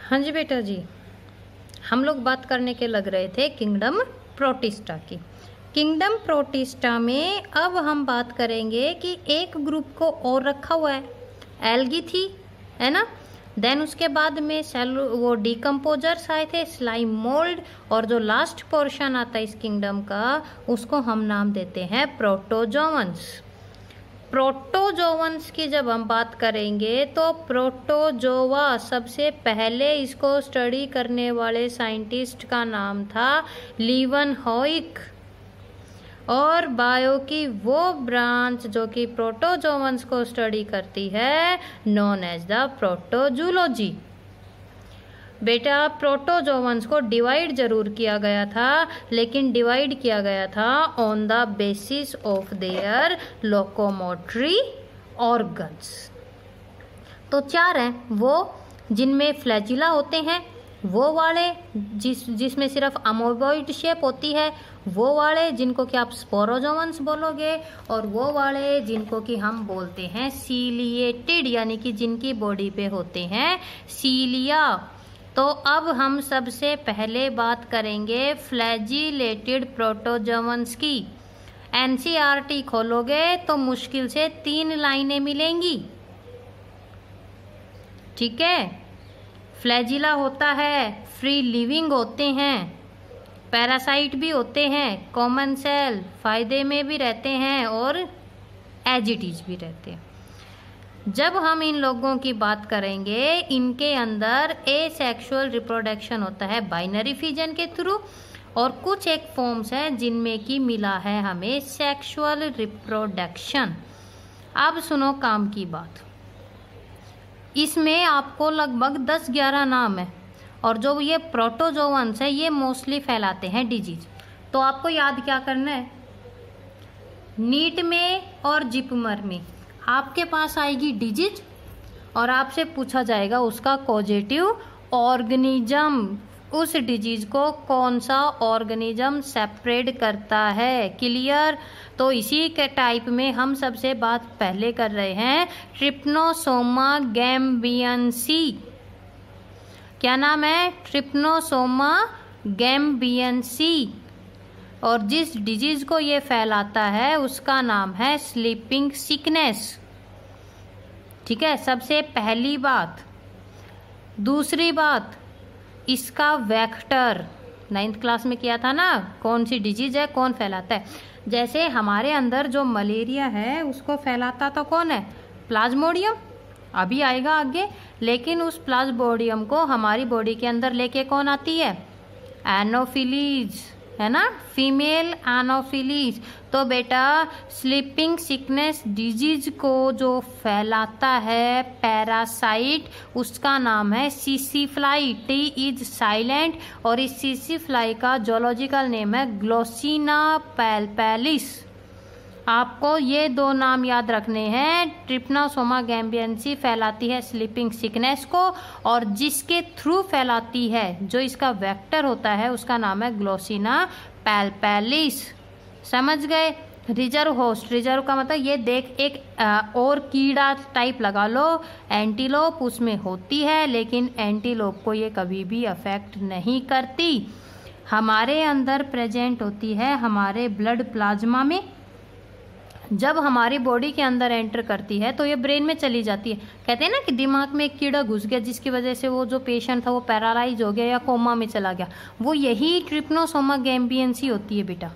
हाँ जी बेटा जी, हम लोग बात करने के लग रहे थे किंगडम प्रोटिस्टा की। किंगडम प्रोटिस्टा में अब हम बात करेंगे कि एक ग्रुप को और रखा हुआ है, एल्गी थी, है ना। देन उसके बाद में वो डिकम्पोजर्स आए थे, स्लाइम मोल्ड, और जो लास्ट पोर्शन आता है इस किंगडम का उसको हम नाम देते हैं प्रोटोजोवंस। प्रोटोजोवंस की जब हम बात करेंगे तो प्रोटोजोवा, सबसे पहले इसको स्टडी करने वाले साइंटिस्ट का नाम था लीवनहॉइक, और बायो की वो ब्रांच जो कि प्रोटोजोवंस को स्टडी करती है नोन एज द प्रोटोजूलॉजी। बेटा प्रोटोजोवंस को डिवाइड जरूर किया गया था, लेकिन डिवाइड किया गया था on the basis of their locomotory organs. तो चार हैं वो, जिनमें फ्लैजिला होते हैं, वो वाले जिसमें सिर्फ अमोबॉइड शेप होती है, वो वाले जिनको कि आप स्पोरोजोवंस बोलोगे, और वो वाले जिनको कि हम बोलते हैं सीलिएटेड, यानी कि जिनकी बॉडी पे होते हैं सीलिया। तो अब हम सबसे पहले बात करेंगे फ्लैजिलेटेड प्रोटोजोवंस की। एनसीईआरटी खोलोगे तो मुश्किल से 3 लाइनें मिलेंगी, ठीक है। फ्लैजिला होता है, फ्री लिविंग होते हैं, पैरासाइट भी होते हैं, कॉमन सेल, फायदे में भी रहते हैं और एज इट इज भी रहते हैं। जब हम इन लोगों की बात करेंगे, इनके अंदर एसेक्सुअल रिप्रोडक्शन होता है बाइनरी फिजन के थ्रू, और कुछ एक फॉर्म्स हैं जिनमें कि मिला है हमें सेक्सुअल रिप्रोडक्शन। अब सुनो काम की बात, इसमें आपको लगभग 10-11 नाम है, और जो ये प्रोटोजोवंस है ये मोस्टली फैलाते हैं डिजीज। तो आपको याद क्या करना है, नीट में और जिपमर में आपके पास आएगी डिजीज और आपसे पूछा जाएगा उसका कॉजेटिव ऑर्गेनिज्म, उस डिजीज को कौन सा ऑर्गेनिज्म सेपरेट करता है। क्लियर। तो इसी के टाइप में हम सबसे बात पहले कर रहे हैं ट्रिप्नोसोमा गैम्बियंसी। क्या नाम है? ट्रिप्नोसोमा गैम्बियंसी। और जिस डिजीज को ये फैलाता है उसका नाम है स्लीपिंग सिकनेस, ठीक है, सबसे पहली बात। दूसरी बात, इसका वेक्टर 9th क्लास में किया था ना, कौन सी डिजीज है, कौन फैलाता है। जैसे हमारे अंदर जो मलेरिया है उसको फैलाता तो कौन है? प्लाज्मोडियम, अभी आएगा आगे। लेकिन उस प्लाज्मोडियम को हमारी बॉडी के अंदर लेके कौन आती है? एनोफिलीज, है ना, फीमेल एनोफिलीज। तो बेटा स्लीपिंग सिकनेस डिजीज को जो फैलाता है पैरासाइट, उसका नाम है सीसीफ्लाई। टी इज साइलेंट, और इस सीसीफ्लाई का जोलॉजिकल नेम है ग्लोसिना पैल्पैलिस। आपको ये 2 नाम याद रखने हैं। ट्रिप्नोसोमा गैम्बियंसी फैलाती है स्लीपिंग सिकनेस को, और जिसके थ्रू फैलाती है, जो इसका वेक्टर होता है, उसका नाम है ग्लोसिना पैल्पैलिस। समझ गए? रिजर्व होस्ट, रिजर्व का मतलब ये देख, एक और कीड़ा टाइप लगा लो, एंटीलोप उसमें होती है, लेकिन एंटीलोप को ये कभी भी अफेक्ट नहीं करती। हमारे अंदर प्रेजेंट होती है हमारे ब्लड प्लाज्मा में। जब हमारी बॉडी के अंदर एंटर करती है तो ये ब्रेन में चली जाती है। कहते हैं ना कि दिमाग में एक कीड़ा घुस गया जिसकी वजह से वो जो पेशेंट था वो पैरालाइज हो गया या कोमा में चला गया, वो यही ट्रिप्नोसोमा गैम्बियंसी होती है बेटा।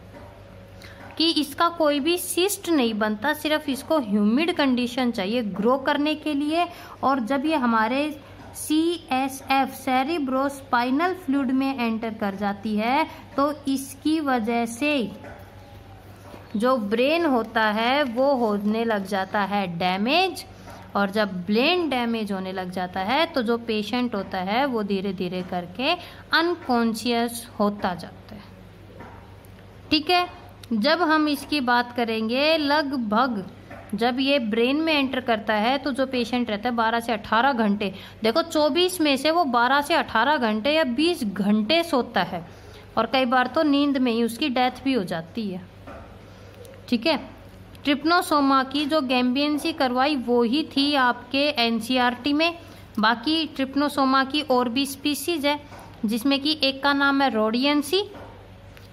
कि इसका कोई भी सिस्ट नहीं बनता, सिर्फ इसको ह्यूमिड कंडीशन चाहिए ग्रो करने के लिए। और जब ये हमारे CSF सेरिब्रोस्पाइनल फ्लूइड में एंटर कर जाती है तो इसकी वजह से जो ब्रेन होता है वो होने लग जाता है डैमेज, और जब ब्रेन डैमेज होने लग जाता है तो जो पेशेंट होता है वो धीरे धीरे करके अनकॉन्शियस होता जाता है, ठीक है। जब हम इसकी बात करेंगे, लगभग जब ये ब्रेन में एंटर करता है तो जो पेशेंट रहता है 12 से 18 घंटे, देखो 24 में से वो 12 से 18 घंटे या 20 घंटे सोता है, और कई बार तो नींद में ही उसकी डेथ भी हो जाती है, ठीक है। ट्रिप्नोसोमा की जो गैम्बियंसी करवाई वो ही थी आपके एनसीईआरटी में, बाकी ट्रिप्नोसोमा की और भी स्पीसीज है, जिसमें कि एक का नाम है रोडियंसी,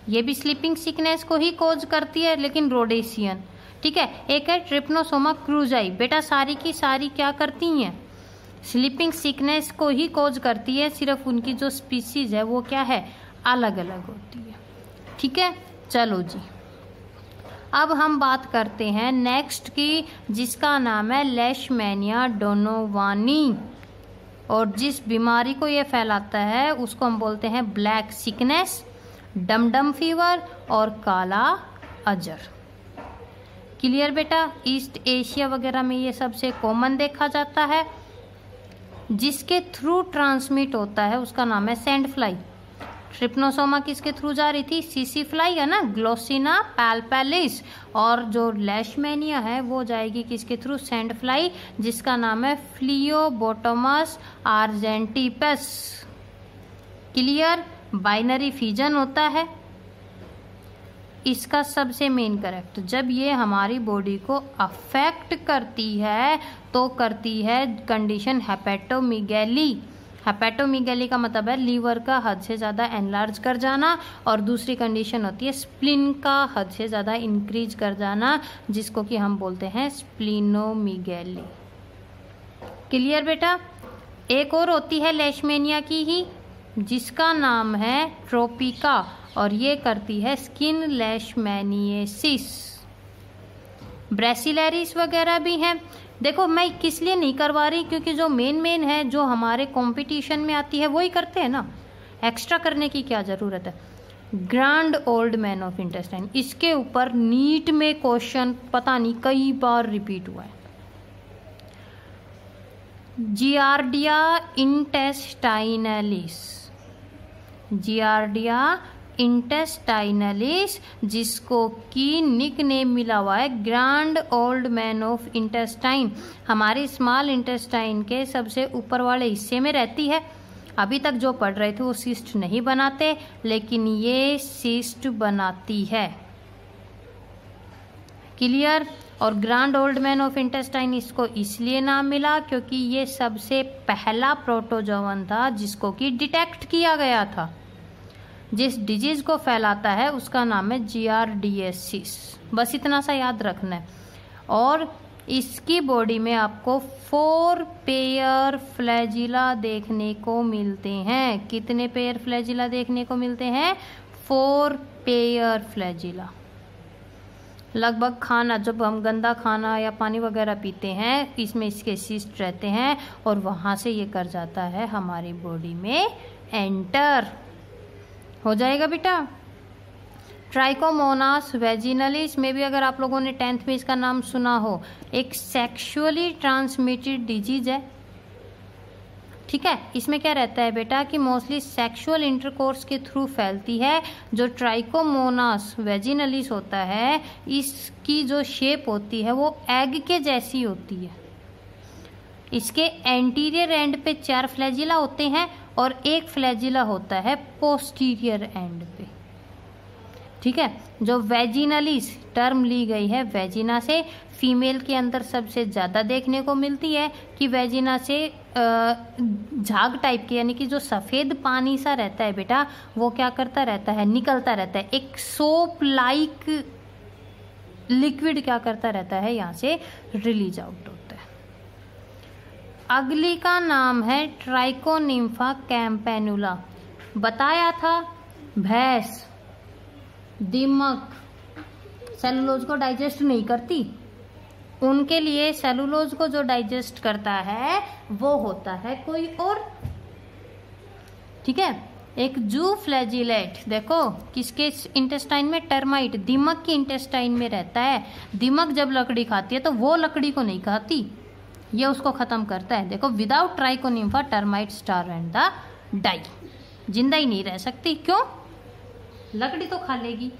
ये भी स्लीपिंग सिकनेस को ही कोज करती है लेकिन रोडेशियन। ठीक है, एक है ट्रिप्नोसोमा क्रूजाई, बेटा सारी की सारी क्या करती हैं, स्लीपिंग सिकनेस को ही कोज करती है, सिर्फ उनकी जो स्पीसीज है वो क्या है, अलग अलग होती है। ठीक है, चलो जी अब हम बात करते हैं नेक्स्ट की, जिसका नाम है लेशमैनिया डोनोवानी, और जिस बीमारी को ये फैलाता है उसको हम बोलते हैं ब्लैक सिकनेस, डमडम फीवर और काला अजर। क्लियर बेटा, ईस्ट एशिया वगैरह में ये सबसे कॉमन देखा जाता है। जिसके थ्रू ट्रांसमिट होता है उसका नाम है सैंड फ्लाई। ट्रिप्नोसोमा किसके थ्रू जा रही थी, सीसी फ्लाई है ना, ग्लोसिना पैल्पेलिस, और जो लेशमैनिया है वो जाएगी किसके थ्रू, सैंड फ्लाई, जिसका नाम है फ्लियोबोटोमस आर्जेंटिपस। क्लियर, बाइनरी फिजन होता है इसका सबसे मेन करेक्ट। जब ये हमारी बॉडी को अफेक्ट करती है तो करती है कंडीशन हेपेटोमीगैली। हेपेटोमीगैली का मतलब है लीवर का हद से ज़्यादा एनलार्ज कर जाना, और दूसरी कंडीशन होती है स्प्लिन का हद से ज़्यादा इंक्रीज कर जाना, जिसको कि हम बोलते हैं स्प्लिनोमीगैली। क्लियर बेटा, एक और होती है लेशमैनिया की ही, जिसका नाम है ट्रोपिका, और ये करती है स्किन लेशमैनिएसिस। ब्रेसिलैरिस वगैरह भी हैं। देखो मैं किस लिए नहीं करवा रही, क्योंकि जो मेन है जो हमारे कंपटीशन में आती है वही करते हैं ना, एक्स्ट्रा करने की क्या ज़रूरत है। Grand old man of intestine, इसके ऊपर नीट में क्वेश्चन पता नहीं कई बार रिपीट हुआ है। जियार्डिया इंटेस्टाइनलिस, जियार्डिया इंटेस्टाइनलिस, जिसको की निक नेम मिला हुआ है grand old man of intestine, हमारे स्मॉल इंटेस्टाइन के सबसे ऊपर वाले हिस्से में रहती है। अभी तक जो पढ़ रहे थे वो सिस्ट नहीं बनाते, लेकिन ये सिस्ट बनाती है। क्लियर, और grand old man of intestine इसको इसलिए नाम मिला क्योंकि ये सबसे पहला प्रोटोजोवन था जिसको कि डिटेक्ट किया गया था। जिस डिजीज को फैलाता है उसका नाम है जियार्डिएसिस, बस इतना सा याद रखना है। और इसकी बॉडी में आपको 4 पेयर फ्लैजिला देखने को मिलते हैं। कितने पेयर फ्लैजिला देखने को मिलते हैं, 4 पेयर फ्लैजिला। लगभग खाना, जब हम गंदा खाना या पानी वगैरह पीते हैं इसमें इसके सिस्ट रहते हैं, और वहाँ से ये कर जाता है हमारी बॉडी में एंटर हो जाएगा बेटा। ट्राइकोमोनास वेजिनलिस में भी अगर आप लोगों ने 10th में इसका नाम सुना हो, एक सेक्सुअली ट्रांसमिटेड डिजीज है। ठीक है, इसमें क्या रहता है बेटा कि मोस्टली सेक्सुअल इंटरकोर्स के थ्रू फैलती है। जो ट्राइकोमोनास वेजिनलिस होता है इसकी जो शेप होती है वो एग के जैसी होती है। इसके एंटीरियर एंड पे 4 फ्लैजिला होते हैं और 1 फ्लैजिला होता है पोस्टीरियर एंड पे। ठीक है, जो वेजिनलिस टर्म ली गई है वेजिना से, फीमेल के अंदर सबसे ज़्यादा देखने को मिलती है कि वेजिना से झाग टाइप के, यानी कि जो सफ़ेद पानी सा रहता है बेटा वो क्या करता रहता है, निकलता रहता है। एक सोप लाइक लिक्विड क्या करता रहता है, यहाँ से रिलीज आउट होता है। अगली का नाम है ट्राइकोनिम्फा कैम्पेनुला। बताया था भैंस दीमक सेलुलोज को डाइजेस्ट नहीं करती, उनके लिए सेलुलोज को जो डाइजेस्ट करता है वो होता है कोई और। ठीक है, एक जू फ्लैजिलेट, देखो किसके इंटेस्टाइन में, टर्माइट, दीमक की इंटेस्टाइन में रहता है। दीमक जब लकड़ी खाती है तो वो लकड़ी को नहीं खाती, ये उसको खत्म करता है। देखो without trichonympha termite starve and the die, जिंदा ही नहीं रह सकती। क्यों, लकड़ी तो खा लेगी,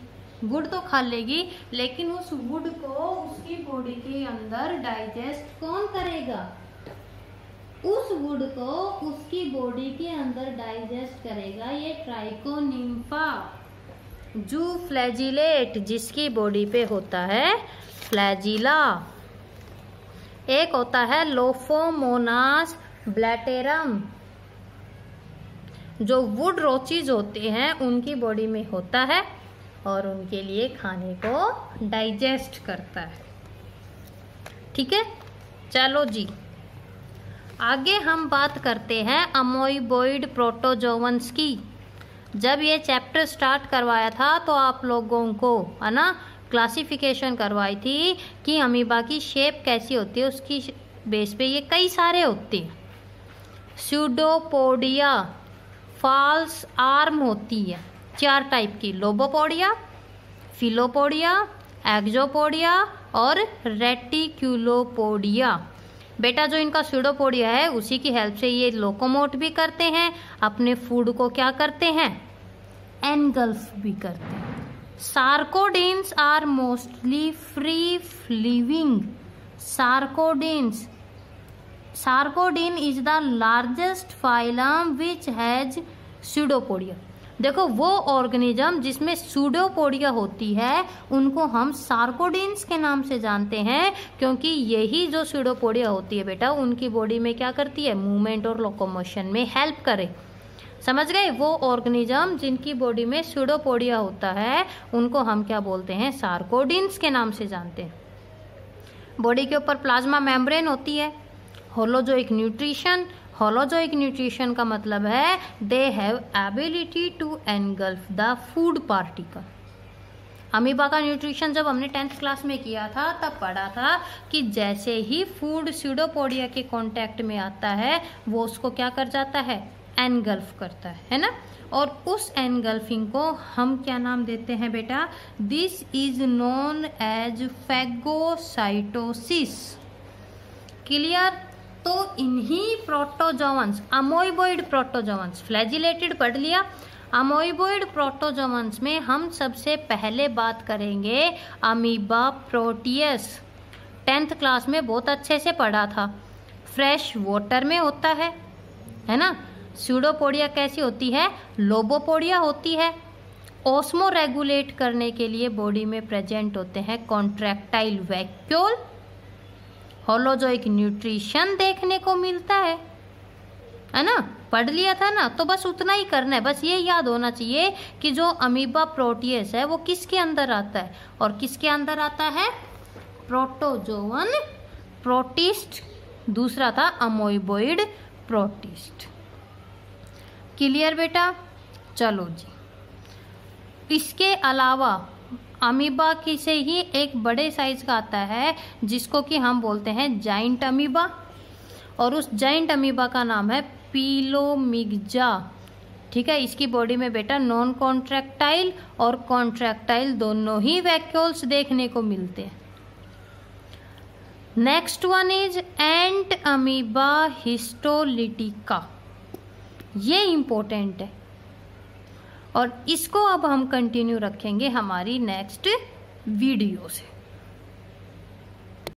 वुड तो खा लेगी, लेकिन उस वुड को उसकी बॉडी के अंदर डाइजेस्ट कौन करेगा, उस वुड को उसकी बॉडी के अंदर डाइजेस्ट करेगा ये ट्राइकोनिम्फा जू फ्लैजिलेट, जिसकी बॉडी पे होता है फ्लैजिला। एक होता है लोफोमोनास ब्लैटेरम जो वुड रोचीज होते हैं उनकी बॉडी में होता है और उनके लिए खाने को डाइजेस्ट करता है। ठीक है, चलो जी आगे हम बात करते हैं अमोइबोइड प्रोटोजोवंस की। जब ये चैप्टर स्टार्ट करवाया था तो आप लोगों को है ना क्लासिफिकेशन करवाई थी कि अमीबा की शेप कैसी होती है, उसकी बेस पे ये कई सारे होते हैं। स्यूडोपोडिया फॉल्स आर्म होती है 4 टाइप की, लोबोपोडिया, फिलोपोडिया, एक्जोपोडिया और रेटिक्यूलोपोडिया। बेटा जो इनका स्यूडोपोडिया है उसी की हेल्प से ये लोकोमोट भी करते हैं, अपने फूड को क्या करते हैं, एनगल्फ भी करते हैं। Sarcodines are mostly free living. Sarcodine is the largest phylum which has pseudopodia. देखो वो ऑर्गेनिज्म जिसमें स्यूडोपोडिया होती है उनको हम सार्कोडेन्स के नाम से जानते हैं, क्योंकि यही जो स्यूडोपोडिया होती है बेटा उनकी बॉडी में क्या करती है, मूवमेंट और लोकोमोशन में हेल्प करे। समझ गए, वो ऑर्गेनिज्म जिनकी बॉडी में स्यूडोपोडिया होता है उनको हम क्या बोलते हैं, सार्कोडेन्स के नाम से जानते हैं। बॉडी के ऊपर प्लाज्मा मेम्ब्रेन होती है। होलोजोइक न्यूट्रिशन का मतलब है they have ability to engulf the food particle. Amoeba का न्यूट्रिशन जब हमने 10th क्लास में किया था तब पढ़ा था कि जैसे ही फूड स्यूडोपोडिया के कांटेक्ट में आता है वो उसको क्या कर जाता है, एनगल्फ करता है ना। और उस एनगल्फिंग को हम क्या नाम देते हैं बेटा, this is known as phagocytosis. Clear. तो इन्हीं प्रोटोजोवंस, अमोइबोइड प्रोटोजोवंस, फ्लैजिलेटेड पढ़ लिया। अमोइबोइड प्रोटोजोवंस में हम सबसे पहले बात करेंगे अमीबा प्रोटियस। 10th क्लास में बहुत अच्छे से पढ़ा था। फ्रेश वाटर में होता है ना। स्यूडोपोडिया कैसी होती है, लोबोपोडिया होती है। ओस्मो रेगुलेट करने के लिए बॉडी में प्रेजेंट होते हैं कॉन्ट्रैक्टाइल वैक्यूल। होलोजोइक न्यूट्रिशन देखने को मिलता है ना, पढ़ लिया था ना। तो बस उतना ही करना है, बस ये याद होना चाहिए कि जो अमीबा प्रोटियस है वो किसके अंदर आता है और किसके अंदर आता है, प्रोटोजोवन प्रोटिस्ट, दूसरा था अमोइबोइड प्रोटिस्ट। क्लियर बेटा। चलो जी, इसके अलावा अमीबा की से ही एक बड़े साइज का आता है जिसको कि हम बोलते हैं जाइंट अमीबा, और उस जाइंट अमीबा का नाम है पीलोमिग्जा। ठीक है, इसकी बॉडी में बेटा नॉन कॉन्ट्रैक्टाइल और कॉन्ट्रैक्टाइल दोनों ही वैक्यूल्स देखने को मिलते हैं। Next one is ant amoeba histolytica. ये इंपॉर्टेंट है और इसको अब हम कंटिन्यू रखेंगे हमारी नेक्स्ट वीडियो से।